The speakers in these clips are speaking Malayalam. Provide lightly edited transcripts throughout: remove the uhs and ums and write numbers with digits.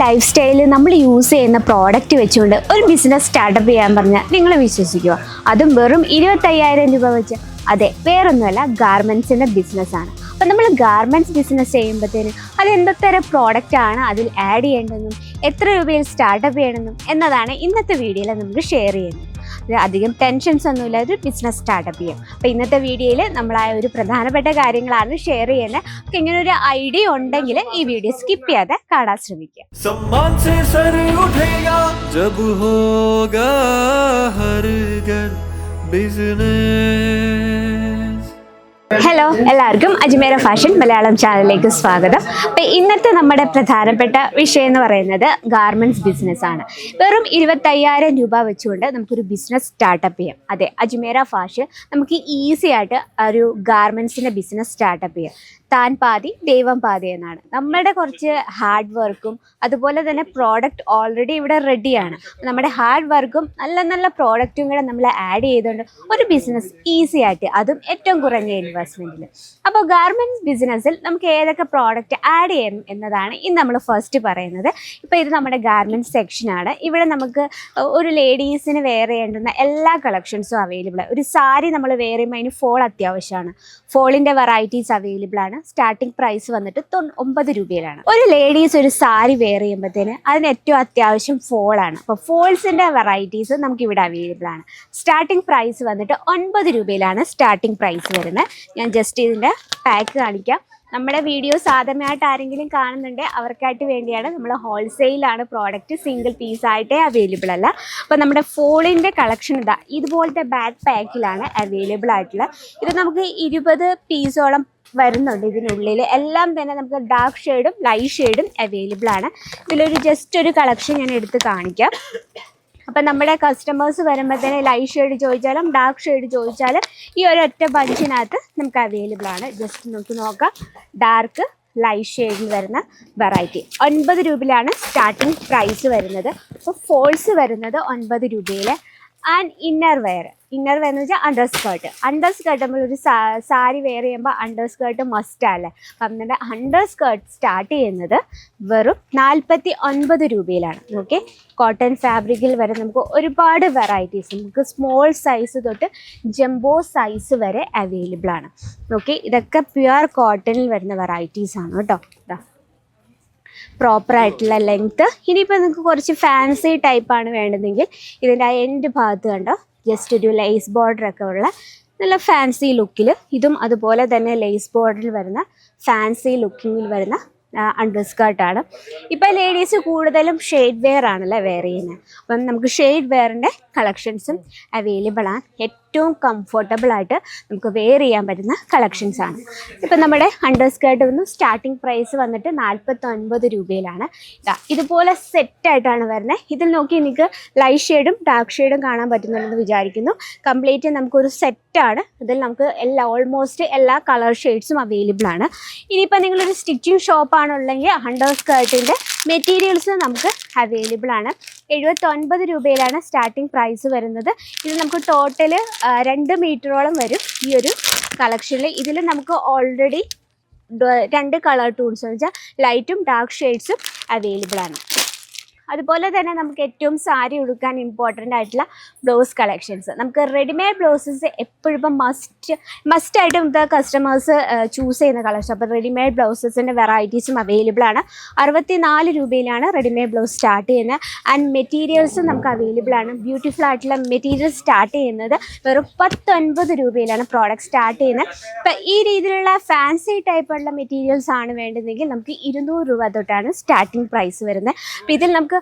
ലൈഫ് സ്റ്റൈലിൽ നമ്മൾ യൂസ് ചെയ്യുന്ന പ്രോഡക്റ്റ് വെച്ചുകൊണ്ട് ഒരു ബിസിനസ് സ്റ്റാർട്ടപ്പ് ചെയ്യാൻ പറഞ്ഞാൽ നിങ്ങൾ വിശ്വസിക്കുമോ? അതും വെറും 25,000 രൂപ വെച്ച്. അതെ, വേറൊന്നുമല്ല, ഗാർമെൻറ്റ്സിൻ്റെ ബിസിനസ്സാണ്. അപ്പം നമ്മൾ ഗാർമെൻറ്റ്സ് ബിസിനസ് ചെയ്യുമ്പോഴത്തേനും അത് എന്തൊക്കെ പ്രോഡക്റ്റ് ആണ് അതിൽ ആഡ് ചെയ്യേണ്ടതെന്നും എത്ര രൂപയിൽ സ്റ്റാർട്ടപ്പ് ചെയ്യണമെന്നും എന്നതാണ് ഇന്നത്തെ വീഡിയോയിൽ നമുക്ക് ഷെയർ ചെയ്യുന്നത്. അധികം ടെൻഷൻസ് ഒന്നുമില്ല, ഒരു ബിസിനസ് സ്റ്റാർട്ടപ്പ് ചെയ്യും. അപ്പോൾ ഇന്നത്തെ വീഡിയോയിൽ നമ്മളായ ഒരു പ്രധാനപ്പെട്ട കാര്യങ്ങളാണ് ഷെയർ ചെയ്യുന്നത്. അപ്പോൾ ഇങ്ങനെ ഒരു ഐഡിയ ഉണ്ടെങ്കിൽ ഈ വീഡിയോ സ്കിപ്പ് ചെയ്യാതെ കാണാൻ ശ്രമിക്കുക. ഹലോ, എല്ലാവർക്കും അജ്മേര ഫാഷൻ മലയാളം ചാനലിലേക്ക് സ്വാഗതം. അപ്പോൾ ഇന്നത്തെ നമ്മുടെ പ്രധാനപ്പെട്ട വിഷയം എന്ന് പറയുന്നത് ഗാർമെൻറ്റ്സ് ബിസിനസ്സാണ്. വെറും 25,000 രൂപ വെച്ചുകൊണ്ട് നമുക്കൊരു ബിസിനസ് സ്റ്റാർട്ടപ്പ് ചെയ്യാം. അതെ, അജ്മേര ഫാഷൻ നമുക്ക് ഈസി ആയിട്ട് ഒരു ഗാർമെൻറ്റ്സിൻ്റെ ബിസിനസ് സ്റ്റാർട്ടപ്പ് ചെയ്യാം. താൻ പാതി ദൈവം പാതി എന്നാണ്. നമ്മളുടെ കുറച്ച് ഹാർഡ് വർക്കും അതുപോലെ തന്നെ പ്രോഡക്റ്റ് ഓൾറെഡി ഇവിടെ റെഡിയാണ്. നമ്മുടെ ഹാർഡ് വർക്കും നല്ല നല്ല പ്രോഡക്റ്റും കൂടെ നമ്മൾ ആഡ് ചെയ്തുകൊണ്ട് ഒരു ബിസിനസ് ഈസി ആയിട്ട്, അതും ഏറ്റവും കുറഞ്ഞ ഇൻവെസ്റ്റ്മെൻറ്റിൽ. അപ്പോൾ ഗാർമെൻറ്റ്സ് ബിസിനസ്സിൽ നമുക്ക് ഏതൊക്കെ പ്രോഡക്റ്റ് ആഡ് ചെയ്യണം എന്നതാണ് ഇന്ന് നമ്മൾ ഫസ്റ്റ് പറയുന്നത്. ഇപ്പോൾ ഇത് നമ്മുടെ ഗാർമെൻറ്റ്സ് സെക്ഷനാണ്. ഇവിടെ നമുക്ക് ഒരു ലേഡീസിന് വെയർ ചെയ്യേണ്ടുന്ന എല്ലാ കളക്ഷൻസും അവൈലബിൾ ആണ്. ഒരു സാരി നമ്മൾ വെയർ ചെയ്യുമ്പോൾ അതിന് ഫോൾ അത്യാവശ്യമാണ്. ഫോളിൻ്റെ വെറൈറ്റീസ് അവൈലബിൾ ആണ്. സ്റ്റാർട്ടിംഗ് പ്രൈസ് വന്നിട്ട് 9 രൂപയിലാണ്. ഒരു ലേഡീസ് ഒരു സാരി വെയർ ചെയ്യുമ്പോഴത്തേന് അതിന് ഏറ്റവും അത്യാവശ്യം ഫോളാണ്. അപ്പോൾ ഫോൾസിൻ്റെ വെറൈറ്റീസ് നമുക്ക് ഇവിടെ അവൈലബിൾ ആണ്. സ്റ്റാർട്ടിംഗ് പ്രൈസ് വന്നിട്ട് 9 രൂപയിലാണ് സ്റ്റാർട്ടിംഗ് പ്രൈസ് വരുന്നത്. ഞാൻ ജസ്റ്റ് ഇതിൻ്റെ പാക്ക് കാണിക്കാം. നമ്മുടെ വീഡിയോസ് ആദ്യമായിട്ട് ആരെങ്കിലും കാണുന്നുണ്ടെങ്കിൽ അവർക്കായിട്ട് വേണ്ടിയാണ്. നമ്മൾ ഹോൾസെയിലാണ് പ്രോഡക്റ്റ്, സിംഗിൾ പീസായിട്ടേ അവൈലബിൾ അല്ല. അപ്പോൾ നമ്മുടെ ഫോളിൻ്റെ കളക്ഷൻ ഇതുപോലത്തെ ബാക്ക് പാക്കിലാണ് അവൈലബിൾ ആയിട്ടുള്ളത്. ഇത് നമുക്ക് 20 പീസോളം വരുന്നുണ്ട് ഇതിനുള്ളിൽ. എല്ലാം തന്നെ നമുക്ക് ഡാർക്ക് ഷെയ്ഡും ലൈറ്റ് ഷെയ്ഡും അവൈലബിൾ ആണ്. ഇതിലൊരു ജസ്റ്റ് ഒരു കളക്ഷൻ ഞാൻ എടുത്ത് കാണിക്കാം. അപ്പം നമ്മുടെ കസ്റ്റമേഴ്സ് വരുമ്പോഴത്തേന് ലൈറ്റ് ഷെയ്ഡ് ചോദിച്ചാലും ഡാർക്ക് ഷെയ്ഡ് ചോദിച്ചാലും ഈ ഒരൊറ്റ ബഞ്ചിനകത്ത് നമുക്ക് അവൈലബിൾ ആണ്. ജസ്റ്റ് നമുക്ക് നോക്കാം. ഡാർക്ക് ലൈറ്റ് ഷെയ്ഡിൽ വരുന്ന വെറൈറ്റി 9 രൂപയിലാണ് സ്റ്റാർട്ടിങ് പ്രൈസ് വരുന്നത്. അപ്പോൾ ഫോൾസ് വരുന്നത് 9 രൂപയിൽ. ആൻഡ് ഇന്നർ വെയർ എന്ന് വെച്ചാൽ അണ്ടർ സ്കേർട്ട് നമ്മളൊരു സാരി വെയർ ചെയ്യുമ്പോൾ അണ്ടർ സ്കേർട്ട് മസ്റ്റാല്ലേ. അപ്പം നമ്മുടെ അണ്ടർ സ്കേർട്ട് സ്റ്റാർട്ട് ചെയ്യുന്നത് വെറും 49 രൂപയിലാണ്. ഓക്കെ, കോട്ടൺ ഫാബ്രിക്കിൽ വരെ നമുക്ക് ഒരുപാട് വെറൈറ്റീസ്, നമുക്ക് സ്മോൾ സൈസ് തൊട്ട് ജംബോ സൈസ് വരെ അവൈലബിൾ ആണ്. ഓക്കെ, ഇതൊക്കെ പ്യുവർ കോട്ടണിൽ വരുന്ന വെറൈറ്റീസാണ് കേട്ടോ. ഇതാ പ്രോപ്പറായിട്ടുള്ള ലെങ്ത്ത്. ഇനിയിപ്പോൾ നിങ്ങൾക്ക് കുറച്ച് ഫാൻസി ടൈപ്പാണ് വേണ്ടതെങ്കിൽ ഇതിൻ്റെ ആ എൻഡ് ഭാഗത്ത് കണ്ടോ ജസ്റ്റ് ഒരു ലേസ് ബോർഡറൊക്കെ ഉള്ള നല്ല ഫാൻസി ലുക്കിൽ ഇതും അതുപോലെ തന്നെ ലേസ് ബോർഡറിൽ വരുന്ന ഫാൻസി ലുക്കിങ്ങിൽ വരുന്ന അണ്ടർ സ്കേർട്ടാണ്. ഇപ്പോൾ ലേഡീസ് കൂടുതലും ഷെയ്ഡ് വെയർ ആണല്ലേ വെയർ ചെയ്യുന്നത്. അപ്പം നമുക്ക് ഷെയ്ഡ് വെയറിൻ്റെ കളക്ഷൻസും അവൈലബിൾ ആണ്. ഏറ്റവും കംഫർട്ടബിളായിട്ട് നമുക്ക് വെയർ ചെയ്യാൻ പറ്റുന്ന കളക്ഷൻസാണ്. ഇപ്പം നമ്മുടെ അണ്ടർ സ്കേർട്ട് വന്നു സ്റ്റാർട്ടിംഗ് പ്രൈസ് വന്നിട്ട് 49 രൂപയിലാണ്. ഇതുപോലെ സെറ്റായിട്ടാണ് വരുന്നത്. ഇതിൽ നോക്കി നിങ്ങൾക്ക് ലൈറ്റ് ഷെയ്ഡും ഡാർക്ക് ഷെയ്ഡും കാണാൻ പറ്റുന്നുണ്ടെന്ന് വിചാരിക്കുന്നു. കംപ്ലീറ്റ് നമുക്കൊരു സെറ്റാണ്. ഇതിൽ നമുക്ക് ഓൾമോസ്റ്റ് എല്ലാ കളർ ഷെയ്ഡ്സും അവൈലബിൾ ആണ്. ഇനിയിപ്പോൾ നിങ്ങളൊരു സ്റ്റിച്ചിങ് ഷോപ്പാണുള്ളെങ്കിൽ അണ്ടർ സ്കേർട്ടിൻ്റെ മെറ്റീരിയൽസ് നമുക്ക് അവൈലബിൾ ആണ്. 79 രൂപയിലാണ് സ്റ്റാർട്ടിംഗ് പ്രൈസ് വരുന്നത്. ഇത് നമുക്ക് ടോട്ടൽ 2 മീറ്ററോളം വരും ഈ ഒരു കളക്ഷനിൽ. ഇതിൽ നമുക്ക് ഓൾറെഡി 2 കളർ ടൂൺസ് എന്ന് വെച്ചാൽ ലൈറ്റും ഡാർക്ക് ഷെയ്ഡ്സും അവൈലബിൾ ആണ്. അതുപോലെ തന്നെ നമുക്ക് ഏറ്റവും സാരി ഉടുക്കാൻ ഇമ്പോർട്ടൻ്റ് ആയിട്ടുള്ള ബ്ലൗസ് കളക്ഷൻസ്. നമുക്ക് റെഡിമെയ്ഡ് ബ്ലൗസസ് എപ്പോഴും ഇപ്പം മസ്റ്റായിട്ട് നമുക്ക് കസ്റ്റമേഴ്സ് ചൂസ് ചെയ്യുന്ന കളക്ഷൻ. അപ്പോൾ റെഡിമെയ്ഡ് ബ്ലൗസസിൻ്റെ വെറൈറ്റീസും അവൈലബിൾ ആണ്. 64 രൂപയിലാണ് റെഡിമെയ്ഡ് ബ്ലൗസ് സ്റ്റാർട്ട് ചെയ്യുന്നത്. ആൻഡ് മെറ്റീരിയൽസും നമുക്ക് അവൈലബിൾ ആണ്. ബ്യൂട്ടിഫുൾ ആയിട്ടുള്ള മെറ്റീരിയൽ സ്റ്റാർട്ട് ചെയ്യുന്നത് വെറും 19 രൂപയിലാണ് പ്രോഡക്റ്റ് സ്റ്റാർട്ട് ചെയ്യുന്നത്. ഇപ്പം ഈ രീതിയിലുള്ള ഫാൻസി ടൈപ്പുള്ള മെറ്റീരിയൽസ് ആണ് വേണ്ടതെങ്കിൽ നമുക്ക് 200 രൂപ തൊട്ടാണ് സ്റ്റാർട്ടിംഗ് പ്രൈസ് വരുന്നത്. അപ്പോൾ ഇതിൽ നമുക്ക്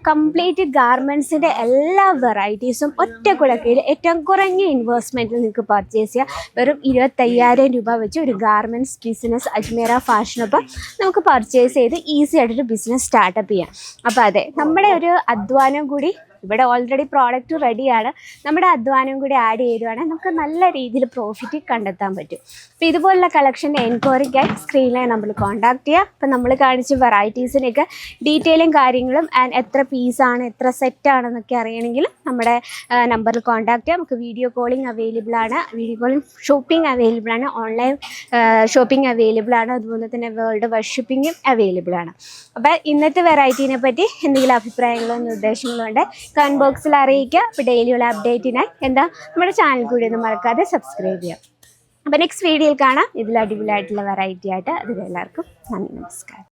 കംപ്ലീറ്റ് ഗാർമെൻറ്റ്സിൻ്റെ എല്ലാ വെറൈറ്റീസും ഒറ്റ കുടക്കയിൽ ഏറ്റവും കുറഞ്ഞ ഇൻവെസ്റ്റ്മെൻറ്റിൽ നിങ്ങൾക്ക് പർച്ചേസ് ചെയ്യാം. വെറും 25,000 രൂപ വെച്ച് ഒരു ഗാർമെൻറ്റ്സ് ബിസിനസ് അജ്മേര ഫാഷനൊപ്പം നമുക്ക് പർച്ചേസ് ചെയ്ത് ഈസി ആയിട്ടൊരു ബിസിനസ് സ്റ്റാർട്ടപ്പ് ചെയ്യാം. അപ്പോൾ അതെ, നമ്മുടെ ഒരു അധ്വാനം കൂടി ഇവിടെ ഓൾറെഡി പ്രോഡക്റ്റ് റെഡിയാണ്, നമ്മുടെ അധ്വാനം കൂടി ആഡ് ചെയ്യുവാണെങ്കിൽ നമുക്ക് നല്ല രീതിയിൽ പ്രോഫിറ്റ് കണ്ടെത്താൻ പറ്റും. അപ്പോൾ ഇതുപോലുള്ള കളക്ഷൻ്റെ എൻക്വയറിക്കായി സ്ക്രീനിലെ നമ്പറിൽ കോൺടാക്ട് ചെയ്യുക. അപ്പോൾ നമ്മൾ കാണിച്ച വെറൈറ്റീസിനൊക്കെ ഡീറ്റെയിലും കാര്യങ്ങളും ആൻഡ് എത്ര പീസാണ് എത്ര സെറ്റാണെന്നൊക്കെ അറിയണമെങ്കിൽ നമ്മുടെ നമ്പറിൽ കോൺടാക്ട് ചെയ്യാം. നമുക്ക് വീഡിയോ കോളിംഗ് അവൈലബിൾ ആണ്, വീഡിയോ കോളിംഗ് ഷോപ്പിംഗ് അവൈലബിൾ ആണ്, ഓൺലൈൻ ഷോപ്പിംഗ് അവൈലബിൾ ആണ്, അതുപോലെ തന്നെ വേൾഡ് വൈഡ് ഷിപ്പിങ്ങും അവൈലബിൾ ആണ്. അപ്പോൾ ഇന്നത്തെ വെറൈറ്റീനെ പറ്റി എന്തെങ്കിലും അഭിപ്രായങ്ങളോ നിർദ്ദേശങ്ങളോ ഉണ്ടെങ്കിൽ കമൻറ്റ് ബോക്സിൽ അറിയിക്കുക. അപ്പോൾ ഡെയിലിയുള്ള അപ്ഡേറ്റിനായി നമ്മുടെ ചാനൽ കൂടി ഒന്നും മറക്കാതെ സബ്സ്ക്രൈബ് ചെയ്യാം. അപ്പോൾ നെക്സ്റ്റ് വീഡിയോയിൽ കാണാം ഇതിൽ അടിപൊളിയായിട്ടുള്ള വെറൈറ്റി ആയിട്ട്. അതിലെല്ലാവർക്കും നന്ദി, നമസ്കാരം.